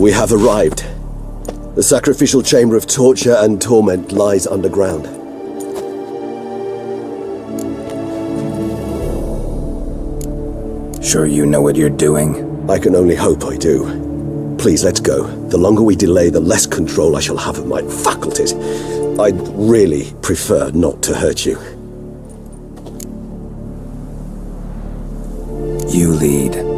We have arrived. The sacrificial chamber of torture and torment lies underground. Sure you know what you're doing? I can only hope I do. Please, let's go. The longer we delay, the less control I shall have of my faculties. I'd really prefer not to hurt you. You lead.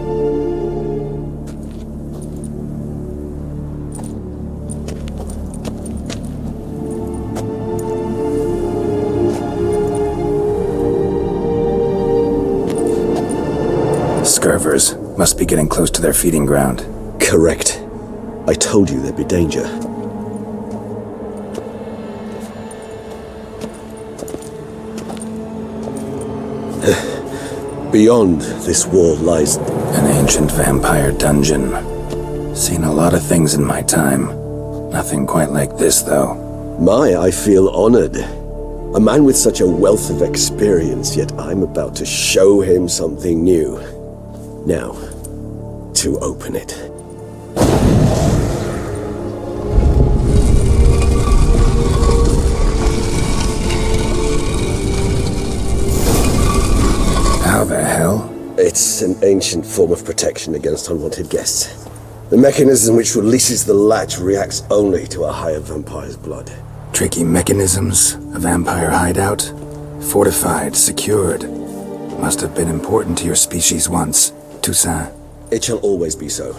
Scurvers must be getting close to their feeding ground. Correct. I told you there'd be danger. Beyond this wall lies... an ancient vampire dungeon. Seen a lot of things in my time. Nothing quite like this, though. I feel honored. A man with such a wealth of experience, yet I'm about to show him something new. Now, to open it. How the hell? It's an ancient form of protection against unwanted guests. The mechanism which releases the latch reacts only to a higher vampire's blood. Tricky mechanisms, a vampire hideout, fortified, secured. Must have been important to your species once, Toussaint. It shall always be so.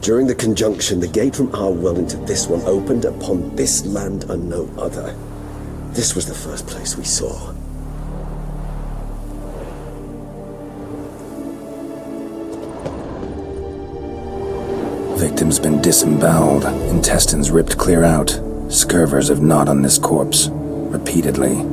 During the conjunction, the gate from our well into this one opened upon this land and no other. This was the first place we saw. Victim's been disemboweled, intestines ripped clear out. Scurvers have gnawed on this corpse, repeatedly.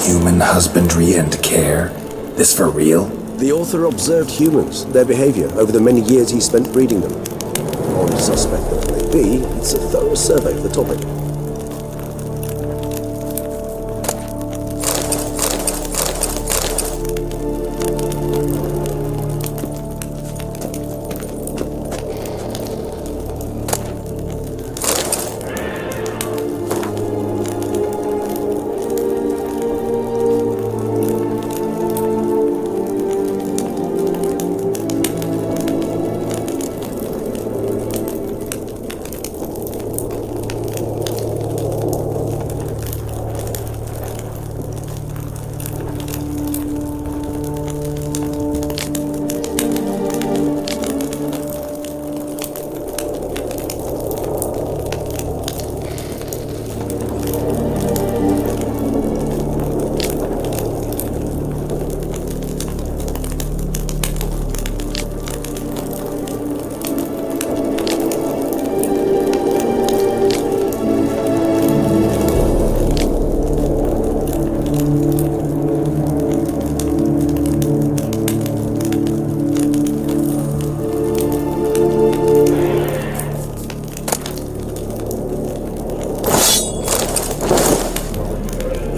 Human husbandry and care? This for real? The author observed humans, their behavior, over the many years he spent breeding them. On suspect that it may be, it's a thorough survey of the topic.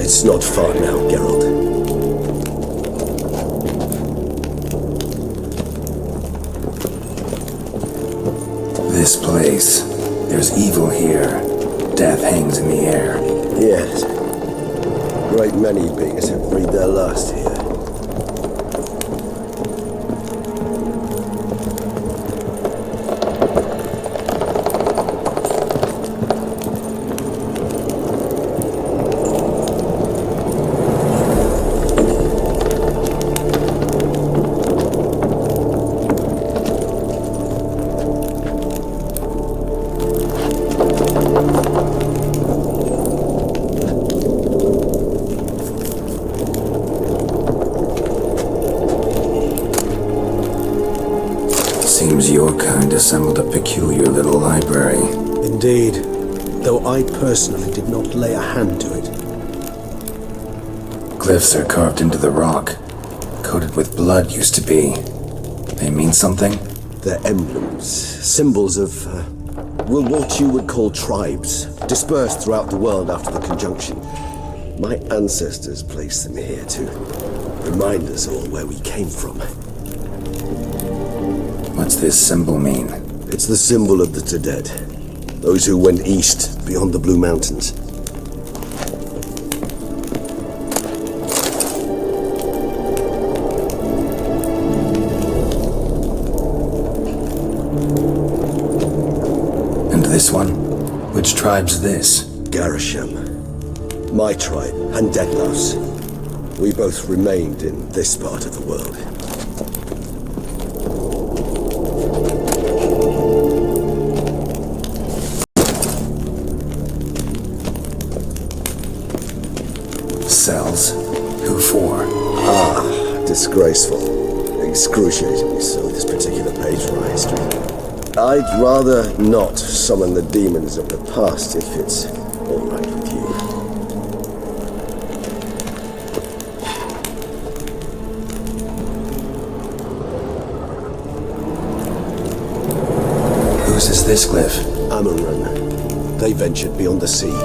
It's not far now, Geralt. This place. There's evil here. Death hangs in the air. Yes. Great many beings have breathed their last here. assembled a peculiar little library. Indeed, though I personally did not lay a hand to it. Glyphs are carved into the rock. Coated with blood used to be. They mean something? They're emblems, symbols of, well, what you would call tribes, dispersed throughout the world after the conjunction. My ancestors placed them here to remind us all where we came from. What's this symbol mean? It's the symbol of the Dead, those who went east beyond the Blue Mountains. And this one? Which tribe's this? Garisham. My tribe, and Dettlaff's. We both remained in this part of the world. Cells? Who for? Disgraceful. Excruciatingly so, this particular page for our history. I'd rather not summon the demons of the past if it's all right with you. Whose is this glyph? Amaran. They ventured beyond the sea.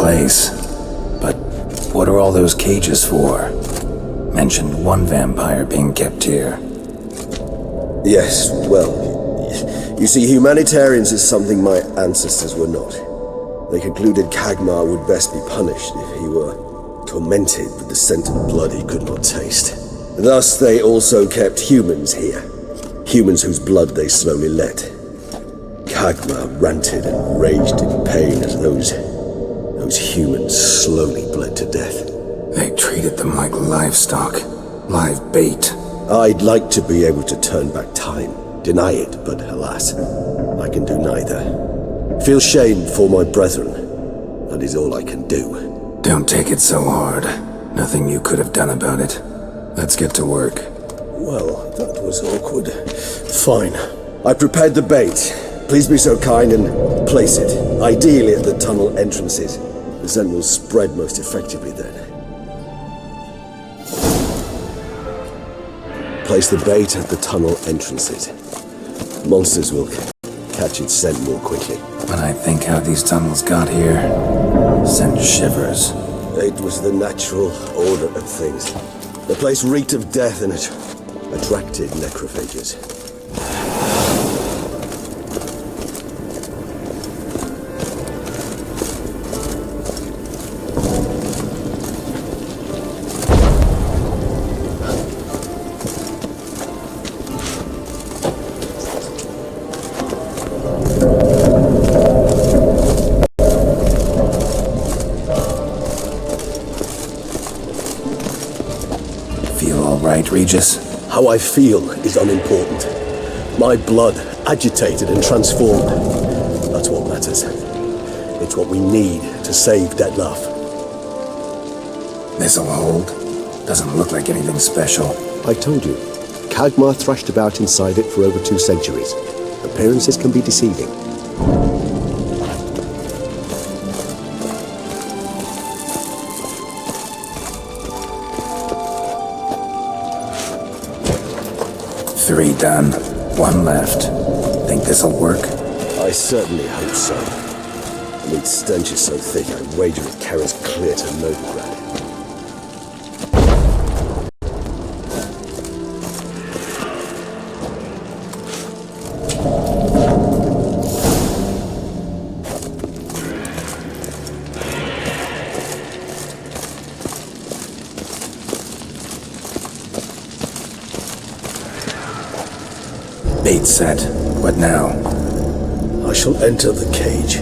place. But what are all those cages for? Mentioned one vampire being kept here. Yes, well, you see, humanitarians is something my ancestors were not. They concluded Kagmar would best be punished if he were tormented with the scent of blood he could not taste. Thus, they also kept humans here. Humans whose blood they slowly let. Kagmar ranted and raged in pain as those humans slowly bled to death. They treated them like livestock, live bait. I'd like to be able to turn back time, deny it, but alas, I can do neither. Feel shame for my brethren. That is all I can do. Don't take it so hard. Nothing you could have done about it. Let's get to work. Well, that was awkward. Fine. I prepared the bait. Please be so kind and place it, ideally at the tunnel entrances. The scent will spread most effectively then. Place the bait at the tunnel entrances. Monsters will catch its scent more quickly. When I think how these tunnels got here, send shivers. It was the natural order of things. The place reeked of death and it attracted necrophages. Regis? How I feel is unimportant. My blood agitated and transformed. That's what matters. It's what we need to save Dettlaff. This'll hold. Doesn't look like anything special. I told you. Kagmar thrashed about inside it for over 2 centuries. Appearances can be deceiving. Three done. One left. Think this'll work? I certainly hope so. The meat stench is so thick, I wager it carries clear to Novigrad. Bait set. What now? I shall enter the cage.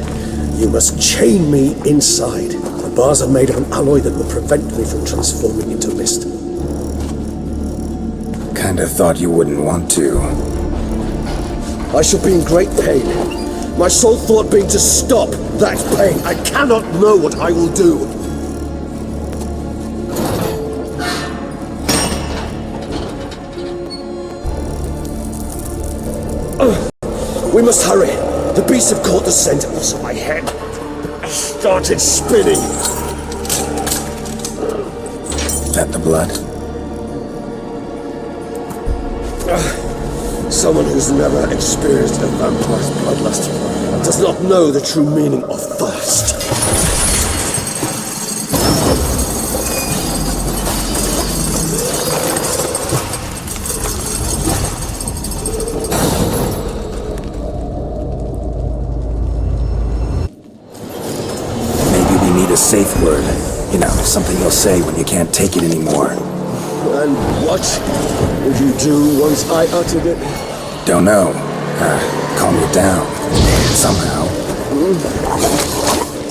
You must chain me inside. The bars are made of an alloy that will prevent me from transforming into mist. Kinda thought you wouldn't want to. I shall be in great pain. My sole thought being to stop that pain. I cannot know what I will do. We must hurry. The beasts have caught the scent, and also my head. I started spinning. That the blood? Someone who's never experienced a vampire's bloodlust does not know the true meaning of thirst. A safe word. You know, something you'll say when you can't take it anymore. And what would you do once I uttered it? Don't know. Calm you down. Somehow.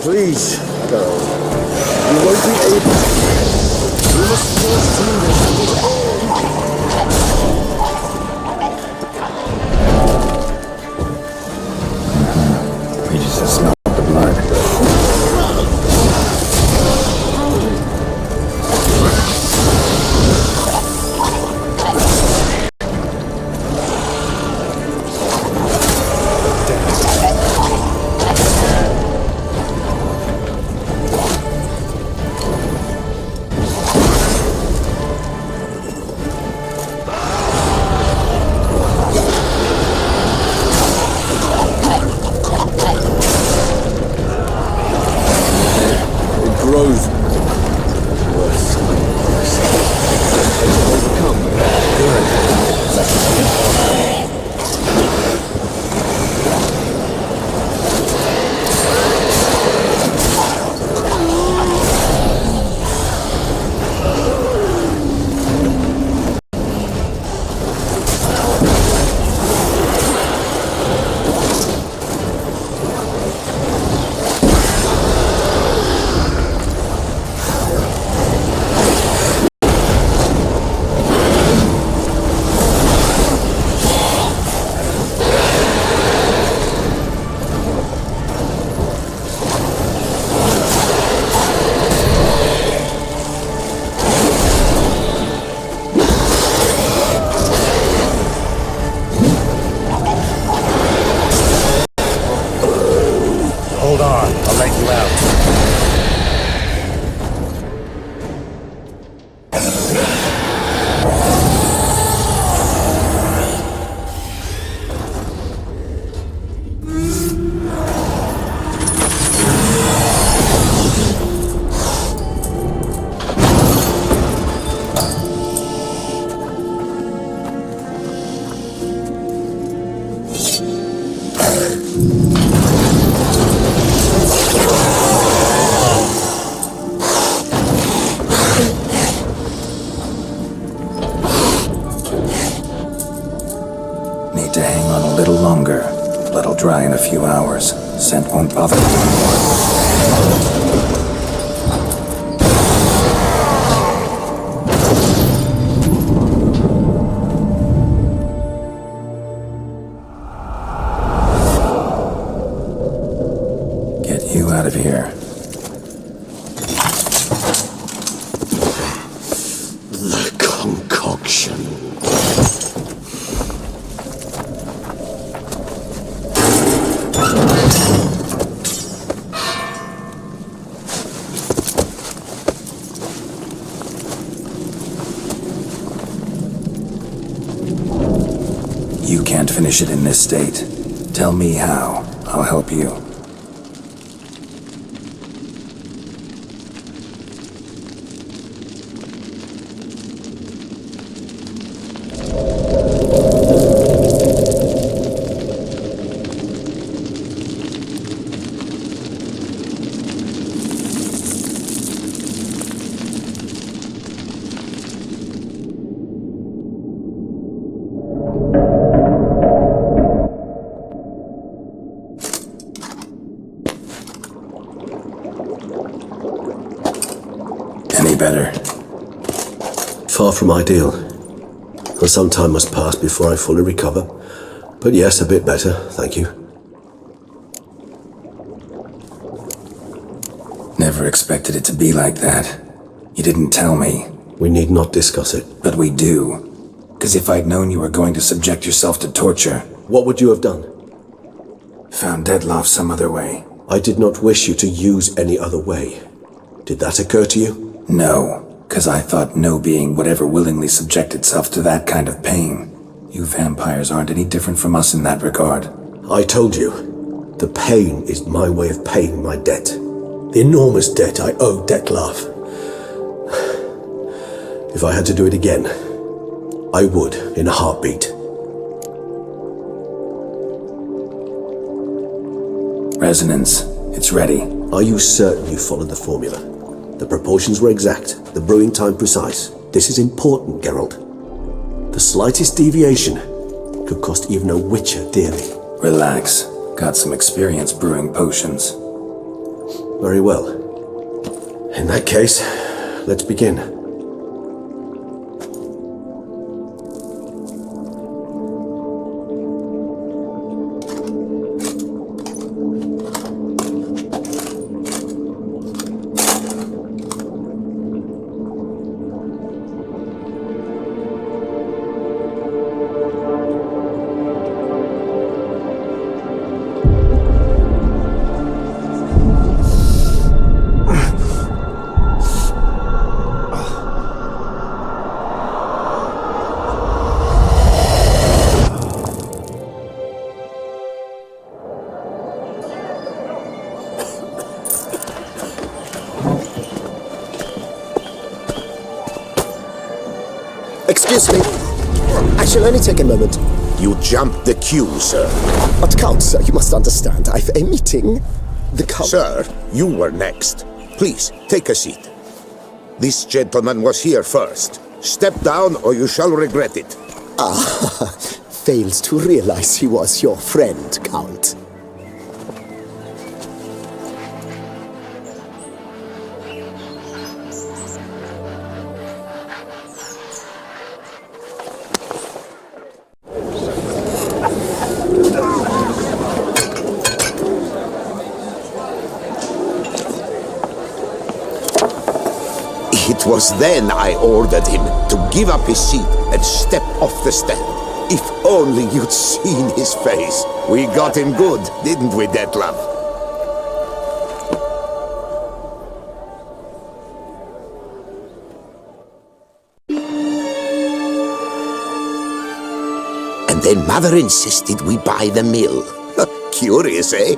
Please, go. You won't be able. You must force through this. We just smell the blood. to hang on a little longer. Blood'll dry in a few hours. Scent won't bother you anymore. Out of here. The concoction. You can't finish it in this state. Tell me how. I'll help you. Better. Far from ideal. And some time must pass before I fully recover. But yes, a bit better, thank you. Never expected it to be like that. You didn't tell me. We need not discuss it. But we do. Because if I'd known you were going to subject yourself to torture... What would you have done? Found Dettlaff some other way. I did not wish you to use any other way. Did that occur to you? No, because I thought no being would ever willingly subject itself to that kind of pain. You vampires aren't any different from us in that regard. I told you, the pain is my way of paying my debt. The enormous debt I owe Dettlaff. If I had to do it again, I would in a heartbeat. Resonance. It's ready. Are you certain you followed the formula? The proportions were exact, the brewing time precise. This is important, Geralt. The slightest deviation could cost even a witcher dearly. Relax. Got some experience brewing potions. Very well. In that case, let's begin. Excuse me. I shall only take a moment. You jumped the queue, sir. But Count, sir, you must understand. I've a meeting. The Count... Sir, you were next. Please, take a seat. This gentleman was here first. Step down or you shall regret it. Ah, fails to realize he was your friend, Count. It was then I ordered him to give up his seat and step off the stand. If only you'd seen his face. We got him good, didn't we, Detlaff? And then Mother insisted we buy the mill. Curious, eh?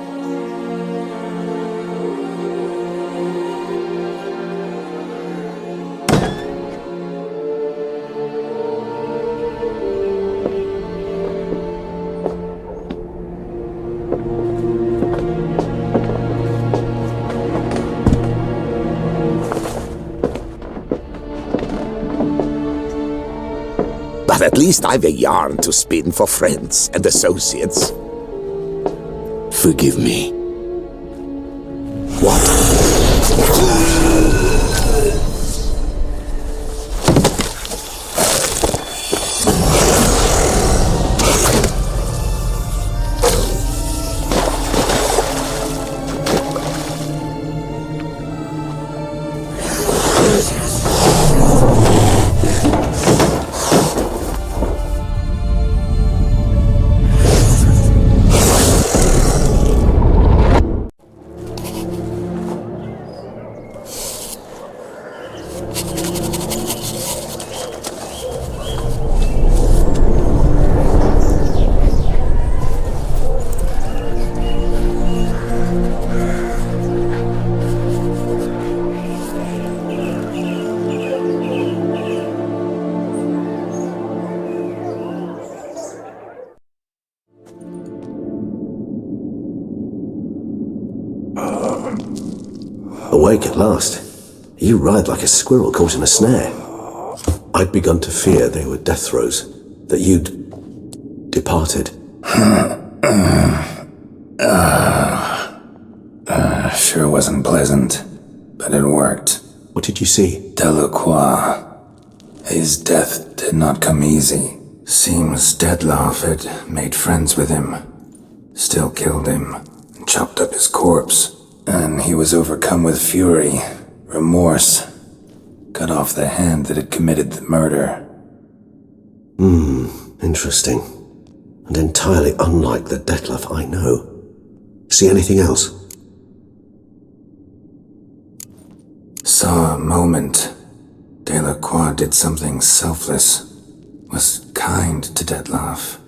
But at least I've a yarn to spin for friends and associates. Forgive me. What? Awake at last. You writhed like a squirrel caught in a snare. I'd begun to fear they were death throes, that you'd departed. Sure wasn't pleasant, but it worked. What did you see? Delacroix. His death did not come easy. Seems Dettlaff had made friends with him. Still killed him, and chopped up his corpse. And he was overcome with fury, remorse. Cut off the hand that had committed the murder. Interesting. And entirely unlike the Detlaff I know. See anything else? Saw a moment. Delacroix did something selfless. Was kind to Dettlaff.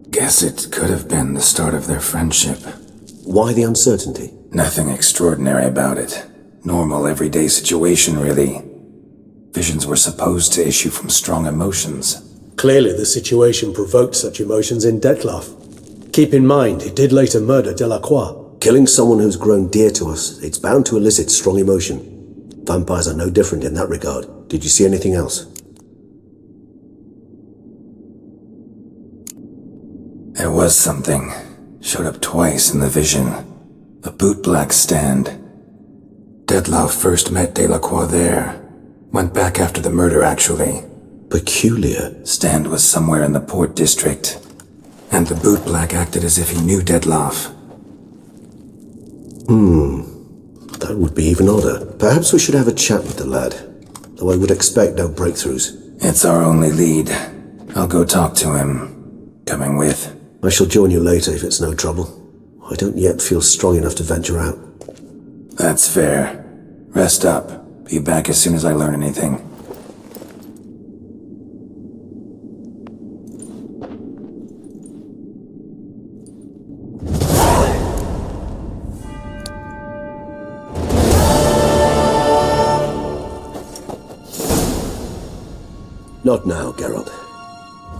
Guess it could have been the start of their friendship. Why the uncertainty? Nothing extraordinary about it. Normal, everyday situation, really. Visions were supposed to issue from strong emotions. Clearly the situation provoked such emotions in Detlaff. Keep in mind, he did later murder Delacroix. Killing someone who's grown dear to us, it's bound to elicit strong emotion. Vampires are no different in that regard. Did you see anything else? There was something. Showed up twice in the vision. A bootblack stand. Detlaff first met Delacroix there. Went back after the murder, actually. Peculiar. Stand was somewhere in the port district. And the bootblack acted as if he knew Detlaff. That would be even odder. Perhaps we should have a chat with the lad. Though I would expect no breakthroughs. It's our only lead. I'll go talk to him. Coming with? I shall join you later if it's no trouble. I don't yet feel strong enough to venture out. That's fair. Rest up. Be back as soon as I learn anything. Not now, Geralt.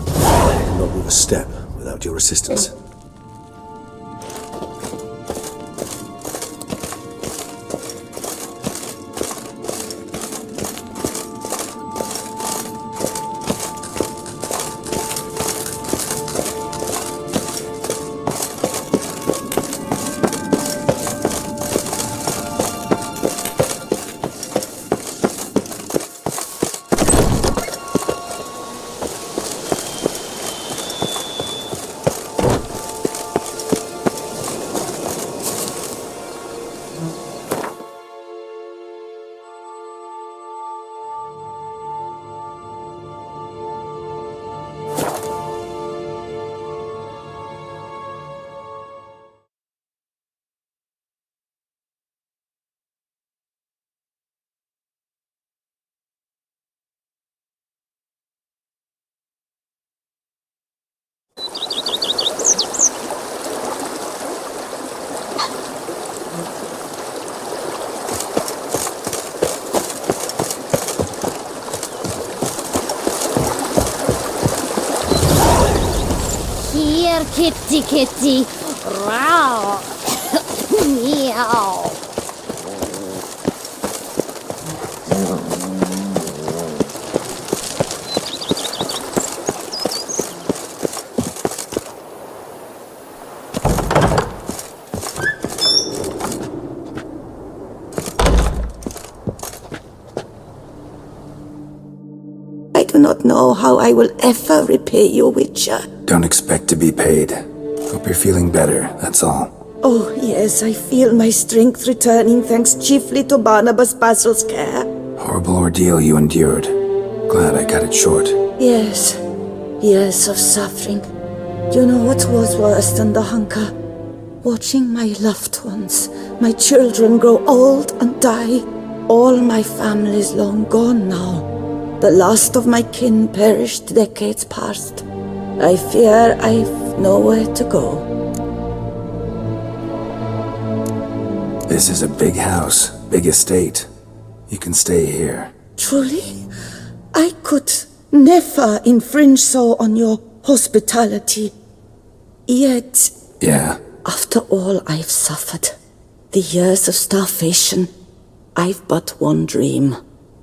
I cannot move a step without your assistance. Here, kitty, kitty. Row. Meow. I will ever repay you, Witcher. Don't expect to be paid. Hope you're feeling better, that's all. Oh, yes, I feel my strength returning thanks chiefly to Barnabas Basil's care. Horrible ordeal you endured. Glad I cut it short. Yes, years of suffering. You know what was worse than the hunger? Watching my loved ones, my children grow old and die. All my family's long gone now. The last of my kin perished decades past. I fear I've nowhere to go. This is a big house, big estate. You can stay here. Truly? I could never infringe so on your hospitality. Yet, Yeah? after all I've suffered, the years of starvation, I've but one dream.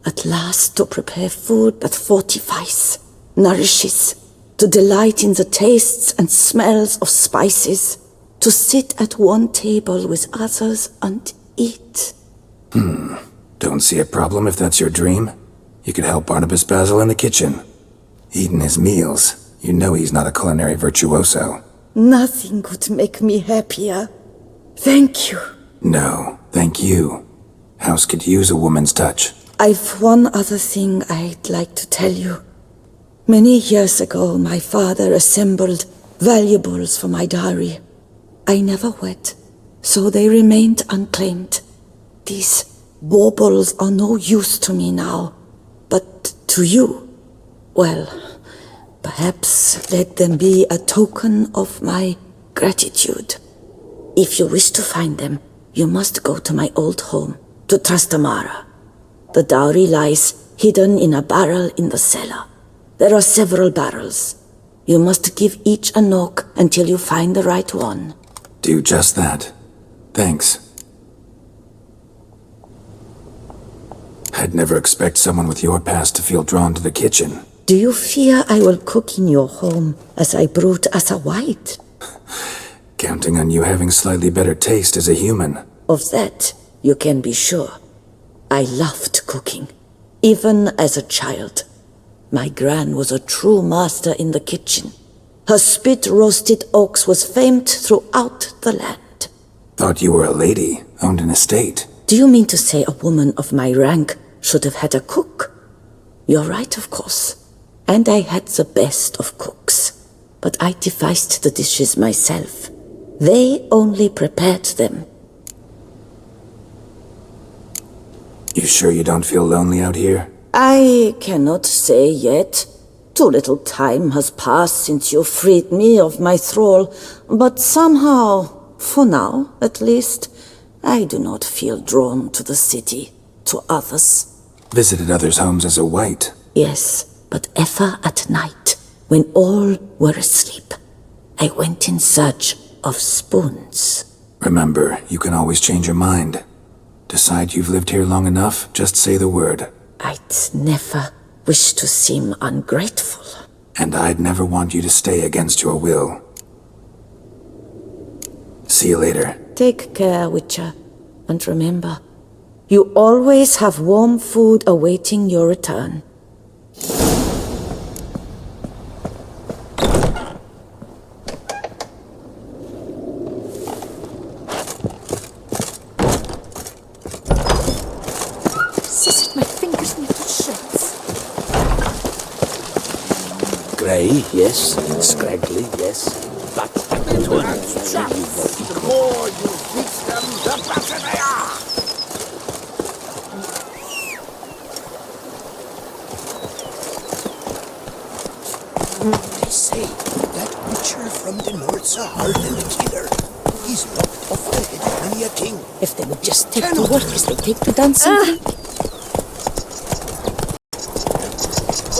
At last to prepare food that fortifies, nourishes, to delight in the tastes and smells of spices, to sit at one table with others and eat. Don't see a problem if that's your dream. You could help Barnabas Basil in the kitchen. Eating his meals. You know he's not a culinary virtuoso. Nothing could make me happier. Thank you. No, thank you. House could use a woman's touch. I've one other thing I'd like to tell you. Many years ago, my father assembled valuables for my dowry. I never wed, so they remained unclaimed. These baubles are no use to me now, but to you, well, perhaps let them be a token of my gratitude. If you wish to find them, you must go to my old home, to Trastamara. The dowry lies hidden in a barrel in the cellar. There are several barrels. You must give each a knock until you find the right one. Do just that. Thanks. I'd never expect someone with your past to feel drawn to the kitchen. Do you fear I will cook in your home as I brewed as a white? Counting on you having slightly better taste as a human. Of that, you can be sure. I loved cooking, even as a child. My gran was a true master in the kitchen. Her spit-roasted ox was famed throughout the land. Thought you were a lady, owned an estate. Do you mean to say a woman of my rank should have had a cook? You're right, of course. And I had the best of cooks. But I devised the dishes myself. They only prepared them. You sure you don't feel lonely out here? I cannot say yet. Too little time has passed since you freed me of my thrall, but somehow, for now at least, I do not feel drawn to the city, to others. Visited others' homes as a white. Yes, but ever at night, when all were asleep, I went in search of spoons. Remember, you can always change your mind. Decide you've lived here long enough, just say the word. I'd never wish to seem ungrateful. And I'd never want you to stay against your will. See you later. Take care, Witcher. And remember, you always have warm food awaiting your return. My fingers need to shreds. Grey, yes. Scraggly, yes. But The more you beat them, the better they are! They say that butcher from the north's a hardened killer. He's knocked off the head of many a king. If they would just take to work as they take to dancing.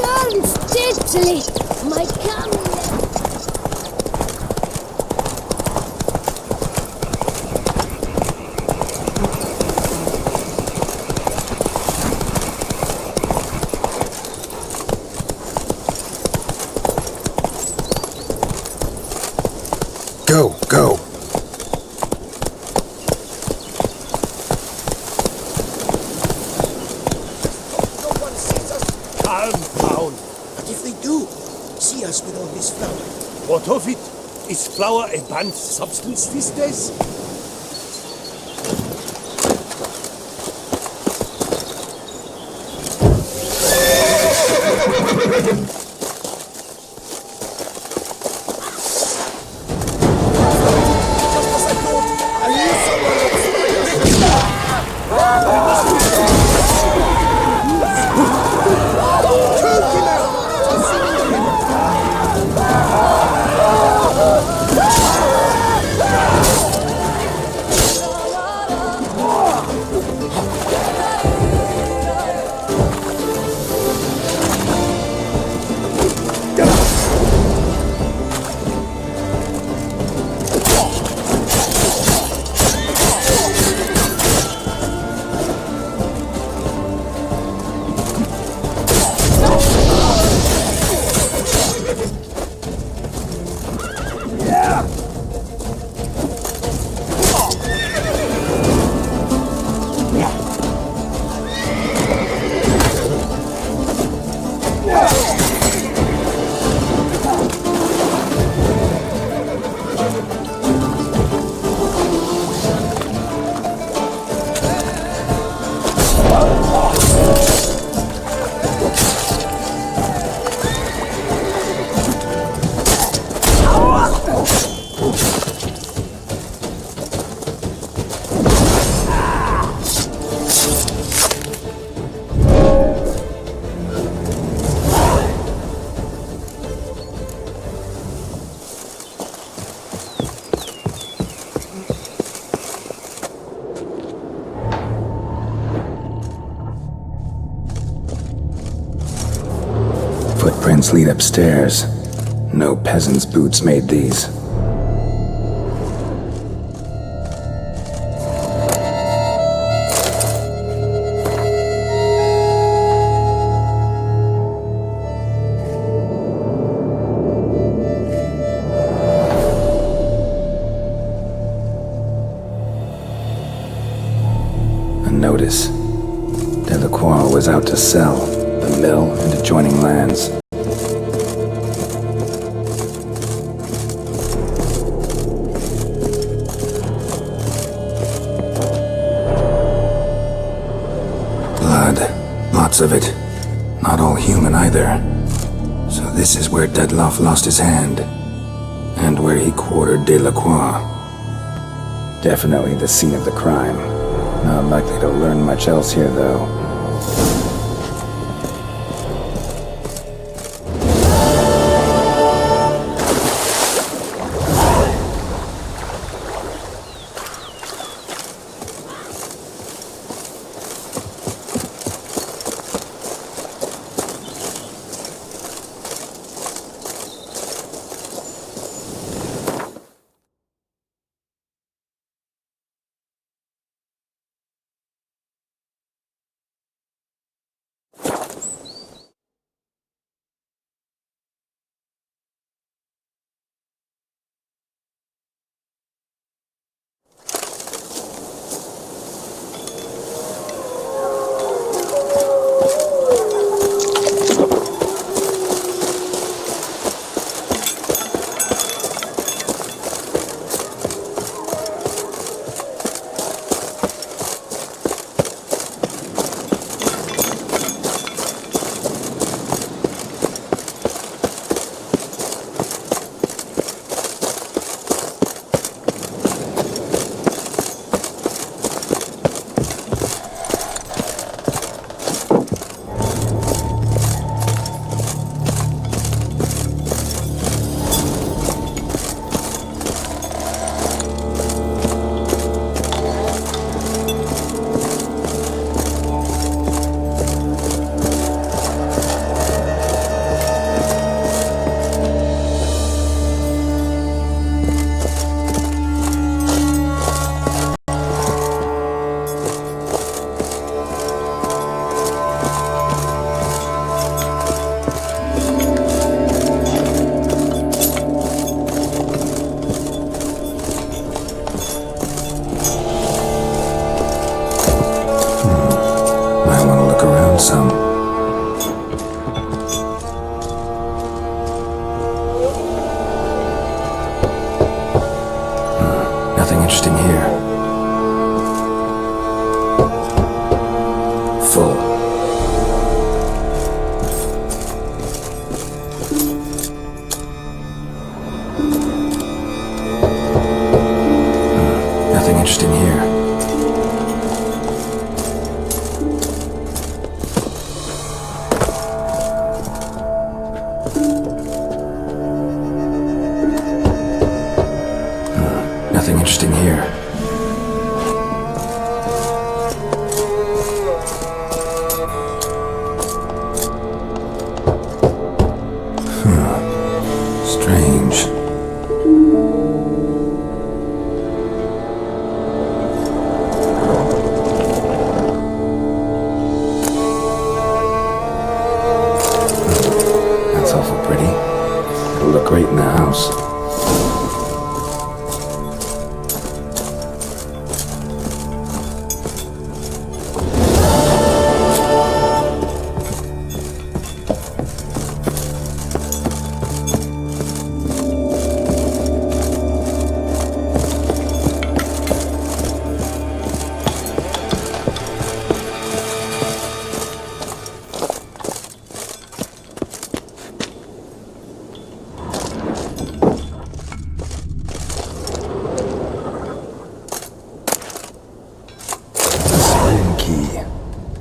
Dance, Italy, my camel. Go, go. No one sees us. Calm down. But if they do, with all this flour? What of it? Is flour a banned substance these days? Footprints lead upstairs. No peasant's boots made these. A notice. Delacroix was out to sell the mill and adjoining lands. Blood. Lots of it. Not all human either. So this is where Detlaff lost his hand. And where he quartered Delacroix. Definitely the scene of the crime. Not likely to learn much else here, though. interesting here. Full. Nothing interesting here. Nothing interesting here. Strange. That's awful pretty. It'll look great in the house.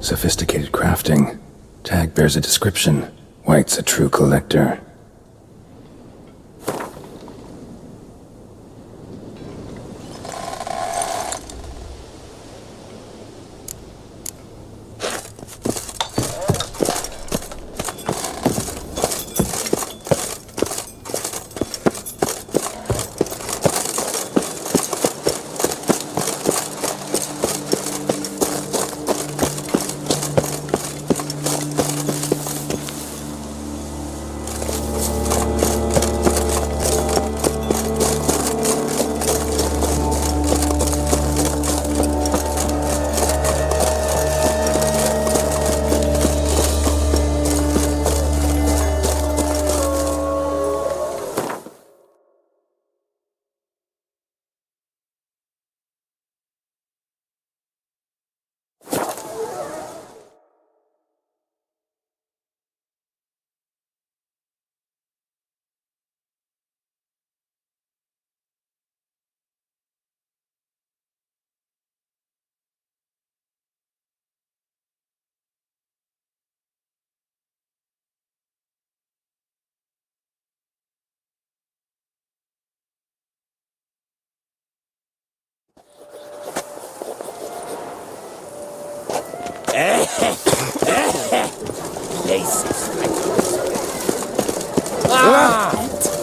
Sophisticated crafting. Tag bears a description. White's a true collector.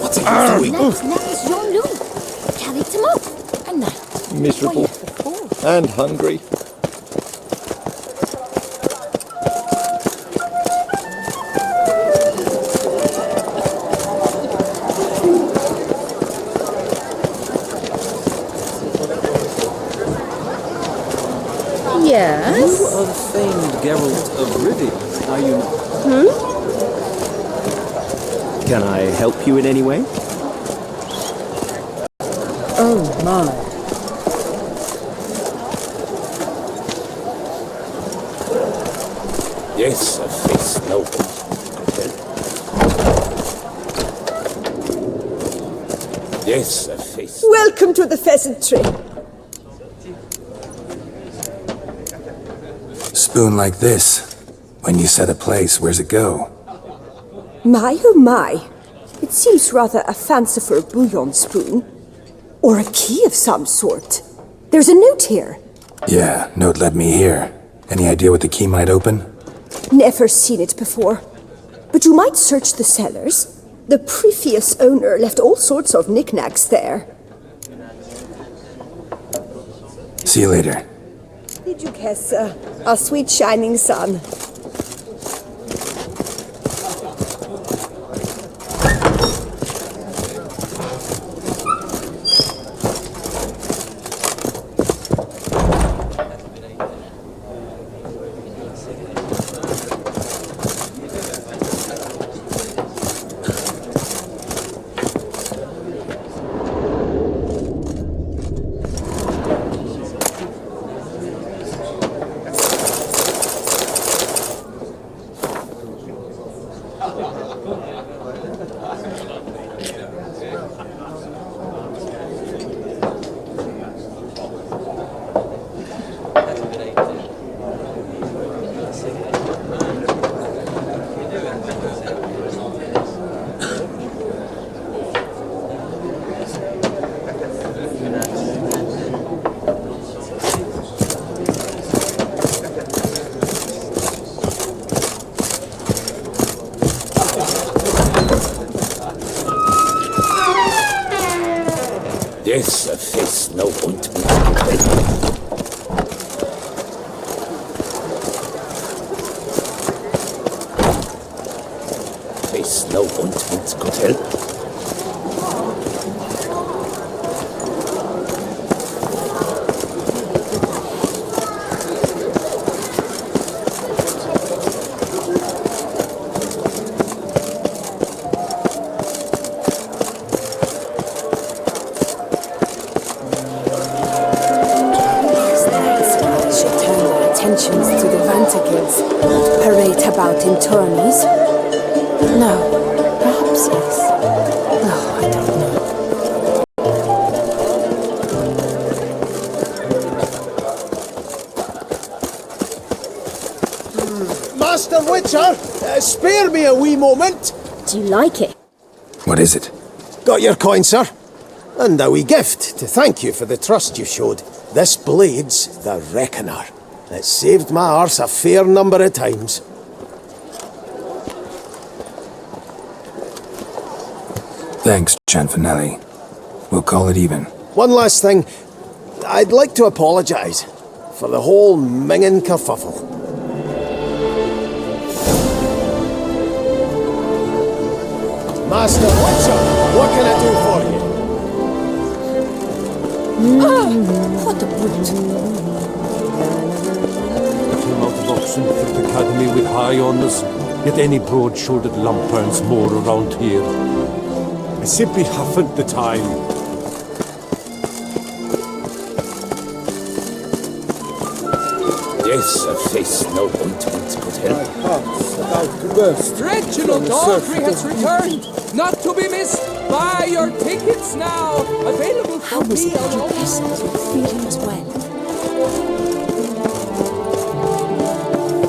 What are you doing? Next, Jean-Louis. Carried him off. A night. Miserable. And hungry. Yes? You are the famed Geralt of Regis, are you not? Can I help you in any way? Oh, my. Yes, a face noble. Yes, a face. Welcome to the Pheasantry. Spoon like this. When you set a place, where's it go? My, oh my. It seems rather a fanciful bouillon spoon. Or a key of some sort. There's a note here. Yeah, note led me here. Any idea what the key might open? Never seen it before. But you might search the cellars. The previous owner left all sorts of knickknacks there. See you later. Did you guess, our sweet shining sun? This face no ointment. Face no ointment could help. To the Vantakins, parade about in tourneys? No, perhaps yes. Oh, I don't know. Master Witcher, spare me a wee moment. Do you like it? What is it? Got your coin, sir. And a wee gift to thank you for the trust you showed. This blade's the Reckoner. It saved my arse a fair number of times. Thanks, Cianfanelli. We'll call it even. One last thing. I'd like to apologise for the whole mingin' kerfuffle. Master Witcher, what can I do for you? Oh, what a brute. Out of Oxenford Academy with high honours, yet any broad-shouldered lump earns more around here. I simply haven't the time. Yes, a face no ointment could help. Reginald Audrey has returned, not to be missed. Buy your tickets now. Available for me alone. Feeling as well.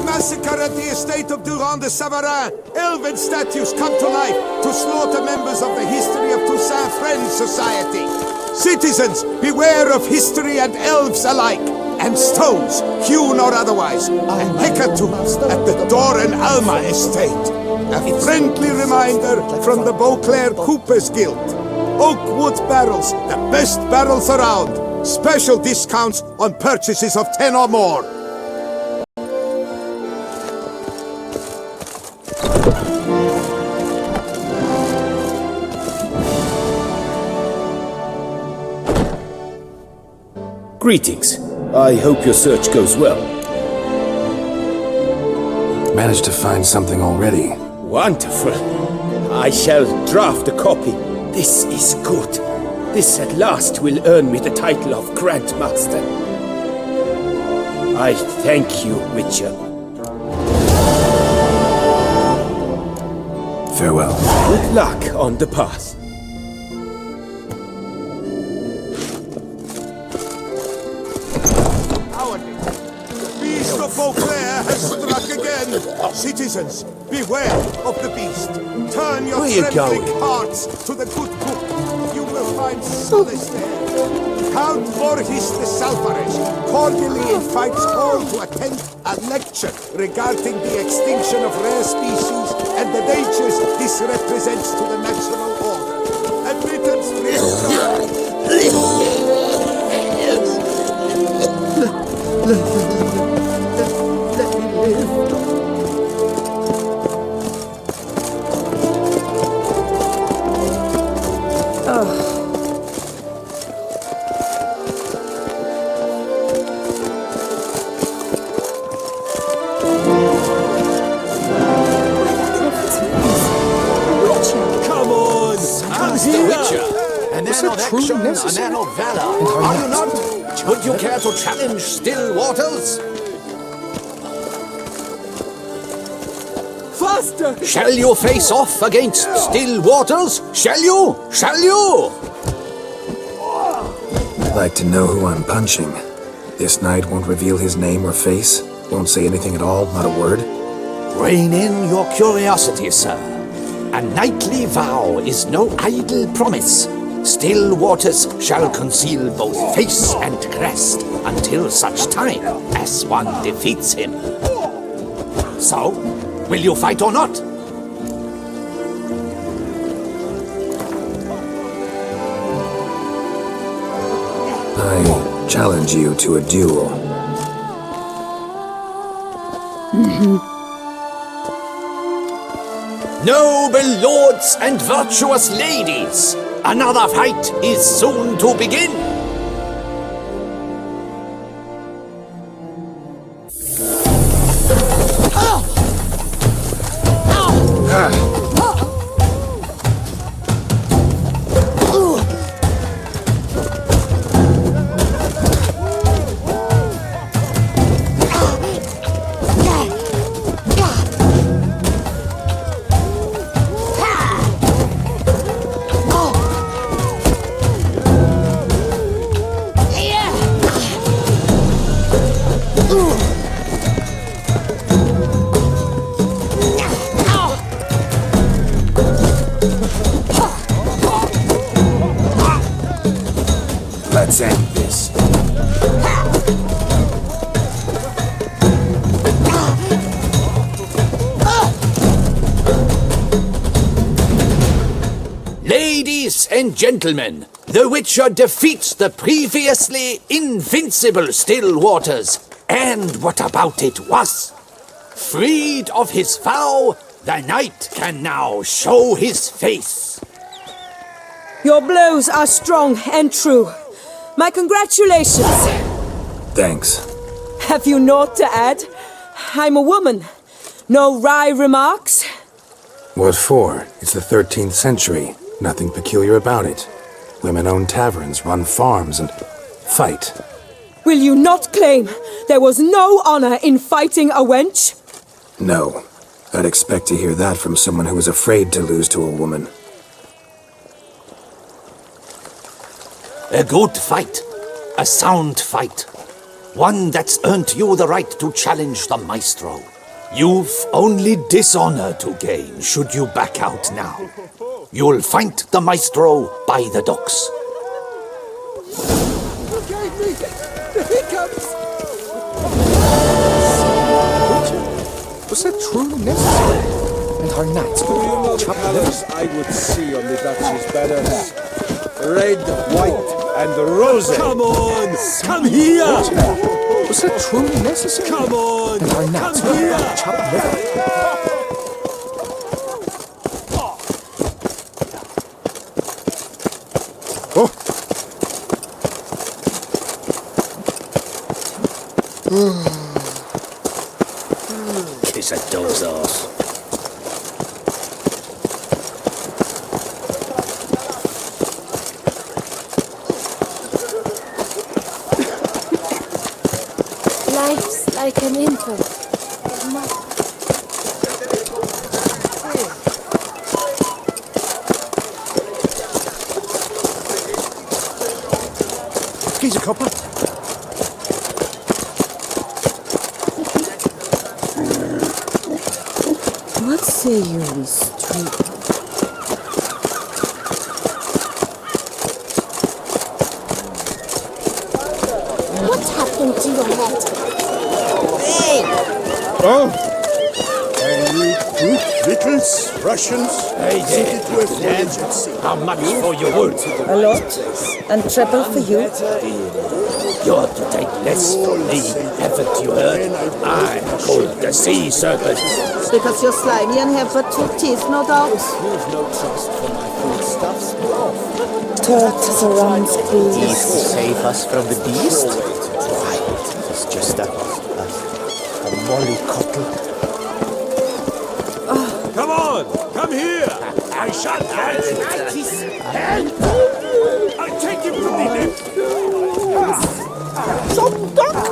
Massacre at the estate of Durand de Savarin. Elven statues come to life to slaughter members of the History of Toussaint Friends Society. Citizens, beware of history and elves alike. And stones, hewn or otherwise, and hecatombs at the Doran Alma estate. A friendly reminder from the Beauclair Coopers Guild. Oakwood barrels, the best barrels around. Special discounts on purchases of 10 or more. Greetings. I hope your search goes well. Managed to find something already. Wonderful. I shall draft a copy. This is good. This at last will earn me the title of Grandmaster. I thank you, Witcher. Farewell. Good luck on the path. Beast of Beauclair has struck again. Citizens, beware of the beast. Turn your trembling hearts to the good book. You will find solace there. Count Borges de Salvarez cordially invites all to attend a lecture regarding the extinction of rare species and the dangers this represents to the natural order. Admittance free of charge. Let me live. Come on! Master Witcher! An man of action, a man of valor. Are you not? Would you care to challenge still waters? Faster! Shall you face off against still waters? Shall you? Shall you? I'd like to know who I'm punching. This knight won't reveal his name or face? Won't say anything at all, not a word? Rein in your curiosity, sir. A knightly vow is no idle promise. Still waters shall conceal both face and crest until such time as one defeats him. So, will you fight or not? I challenge you to a duel. Noble lords and virtuous ladies, another fight is soon to begin. Let's end this. Ladies and gentlemen, the Witcher defeats the previously invincible Still Waters, and what about it was? Freed of his vow, the knight can now show his face. Your blows are strong and true. My congratulations. Thanks. Have you naught to add? I'm a woman. No wry remarks? What for? It's the 13th century. Nothing peculiar about it. Women own taverns, run farms, and fight. Will you not claim there was no honor in fighting a wench? No. I'd expect to hear that from someone who was afraid to lose to a woman. A good fight. A sound fight. One that's earned you the right to challenge the Maestro. You've only dishonor to gain should you back out now. You'll find the Maestro by the docks. The hiccups! Was that truly necessary? And our knights would chop livers. I would see on the Duchess' banners. Red, white, and rosy. Come on! Come here! Was that truly necessary? Come on! And our knights would chop livers. Kiss a dog's ass. Life's like an infant. He's a copper. What say you we street? What happened to your head? Hey! Oh! Any good victuals, Russians? Hey there, how much for your wood? A lot, and treble for you. You're to take less from me, haven't you heard? I'm called the Sea Serpent. Because you're slimy and have but 2 teeth, no doubt. You've no trust for my foodstuffs, Tortoise around These squeeze. save us from the beast? Why, it's just a mollycoddle. Come on! Come here! I shall have his hand. I'll take him from the neck! Some duck!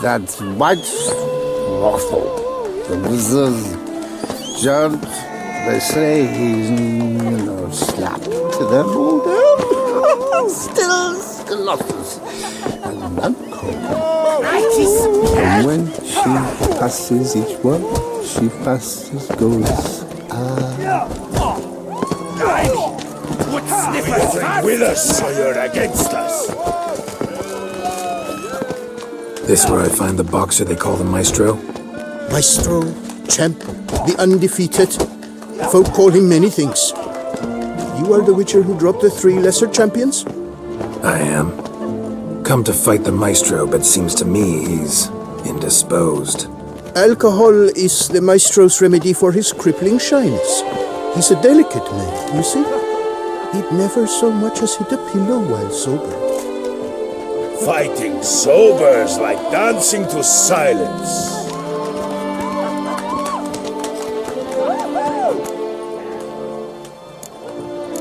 That's much awful. The wizard jumped. They say he's, slapped to them all down. Still Colossus. And not cold. And when she passes each one, she passes goes. With us, so you're against us. This where I find the boxer they call the Maestro? Maestro, champ, the undefeated. Folk call him many things. You are the Witcher who dropped the 3 lesser champions? I am. Come to fight the Maestro, but seems to me he's indisposed. Alcohol is the Maestro's remedy for his crippling shyness. He's a delicate man, you see? He'd never so much as hit a pillow while sober. Fighting sober's like dancing to silence.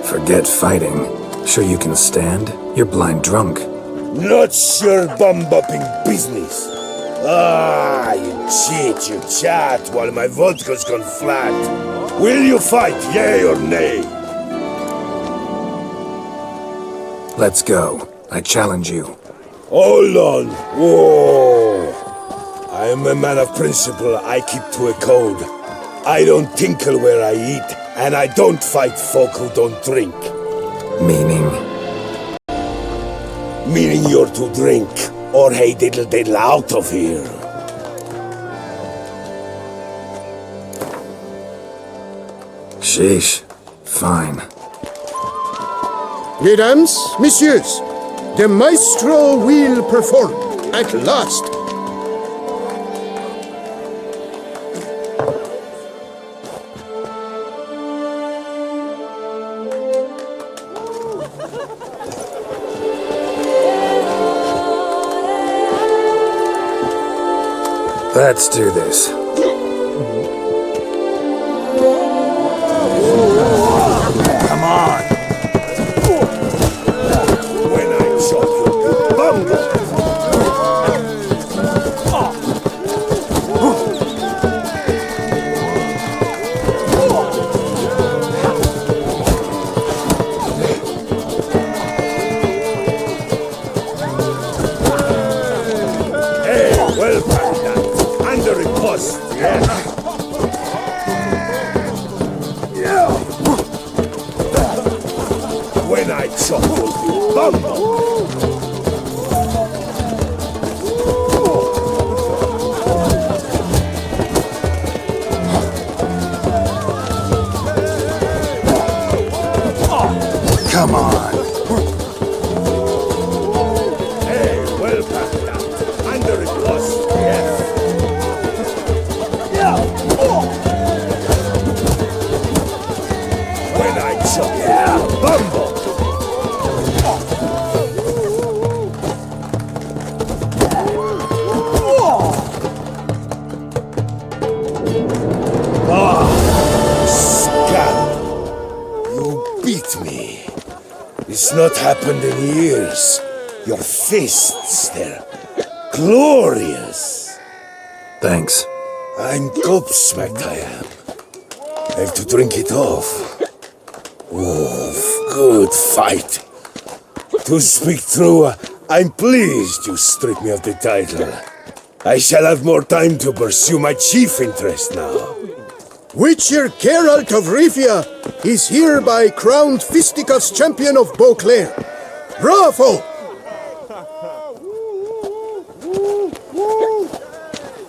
Forget fighting. Sure you can stand? You're blind drunk. Not your bum-bopping business. Ah, you cheat, you chat, while my vodka's gone flat. Will you fight, yea or nay? Let's go. I challenge you. Hold on. Whoa. I am a man of principle. I keep to a code. I don't tinkle where I eat, and I don't fight folk who don't drink. Meaning? Meaning you're to drink, or hey diddle out of here. Sheesh. Fine. Mesdames, messieurs, the Maestro will perform at last. Let's do this. Come on! When I chop you, bungle! Hey, well done, that. Under a post, yeah. When I chop you, bumble! Come on. Hey, well packed out. Under it was, yes. When I chop you, bumble! Scab! You beat me. It's not happened in years. Your fists, they're glorious. Thanks. I'm gobsmacked, I am. I have to drink it off. Oh, good fight. To speak true, I'm pleased you stripped me of the title. I shall have more time to pursue my chief interest now. Witcher Geralt of Rivia is hereby crowned Fisticuffs Champion of Beauclair. Bravo!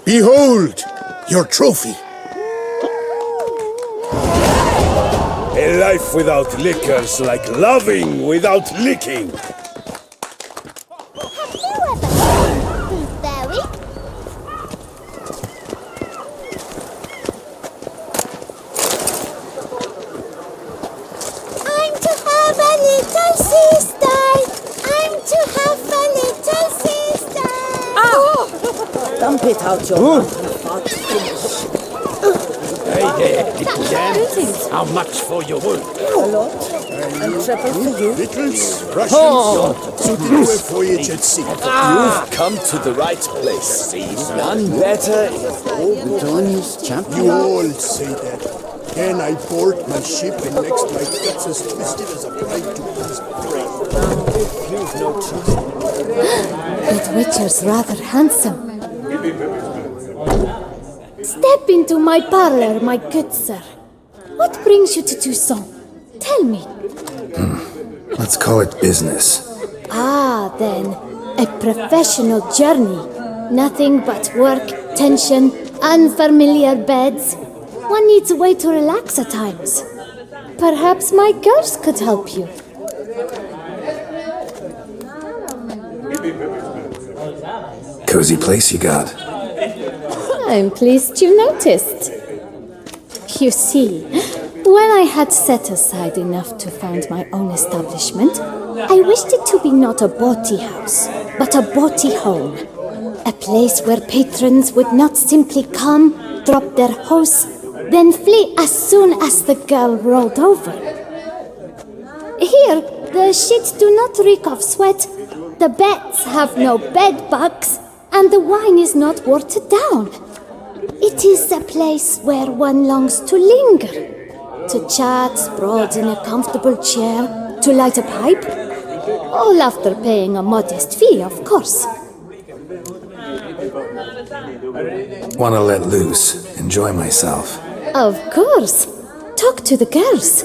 Behold your trophy. A life without liquor's like loving without licking. Dump it out your mouth. Hey there, little lambs. How much for your wool? A lot. And triple for you. Victuals, rations, suited to a voyage at sea. You've come to the right place. None better in all Antonius champion. You all say that. Then I board my ship and next my guts as twisted as a pipe to his brain. You've no trust. That Witcher's rather handsome. Step into my parlor, my good sir. What brings you to Toussaint? Tell me. Let's call it business. Ah, then, a professional journey. Nothing but work, tension, unfamiliar beds. One needs a way to relax at times. Perhaps my girls could help you. Cozy place you got. I'm pleased you noticed. You see, when I had set aside enough to found my own establishment, I wished it to be not a bawdy house, but a bawdy home. A place where patrons would not simply come, drop their hose, then flee as soon as the girl rolled over. Here, the sheets do not reek of sweat, the beds have no bed bugs, and the wine is not watered down. It is a place where one longs to linger, to chat sprawled in a comfortable chair, to light a pipe, all after paying a modest fee, of course. Wanna let loose, enjoy myself. Of course. Talk to the girls.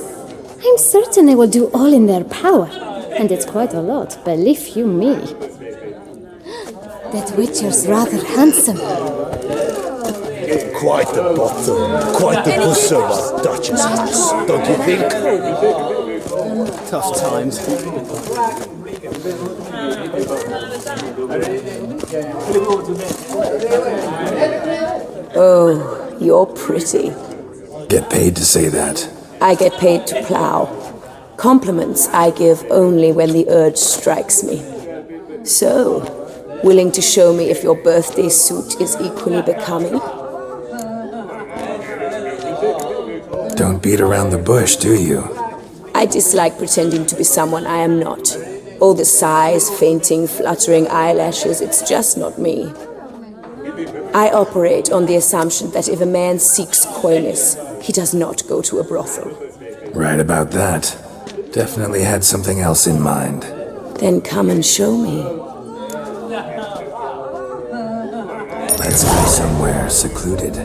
I'm certain they will do all in their power, and it's quite a lot, believe you me. That Witcher's rather handsome. Quite the bottom, quite the puss of our Duchess house, don't you think? Tough times. Oh, you're pretty. Get paid to say that. I get paid to plow. Compliments I give only when the urge strikes me. So, willing to show me if your birthday suit is equally becoming? Don't beat around the bush, do you? I dislike pretending to be someone I am not. All the sighs, fainting, fluttering eyelashes, it's just not me. I operate on the assumption that if a man seeks coyness, he does not go to a brothel. Right about that. Definitely had something else in mind. Then come and show me. Let's go somewhere secluded.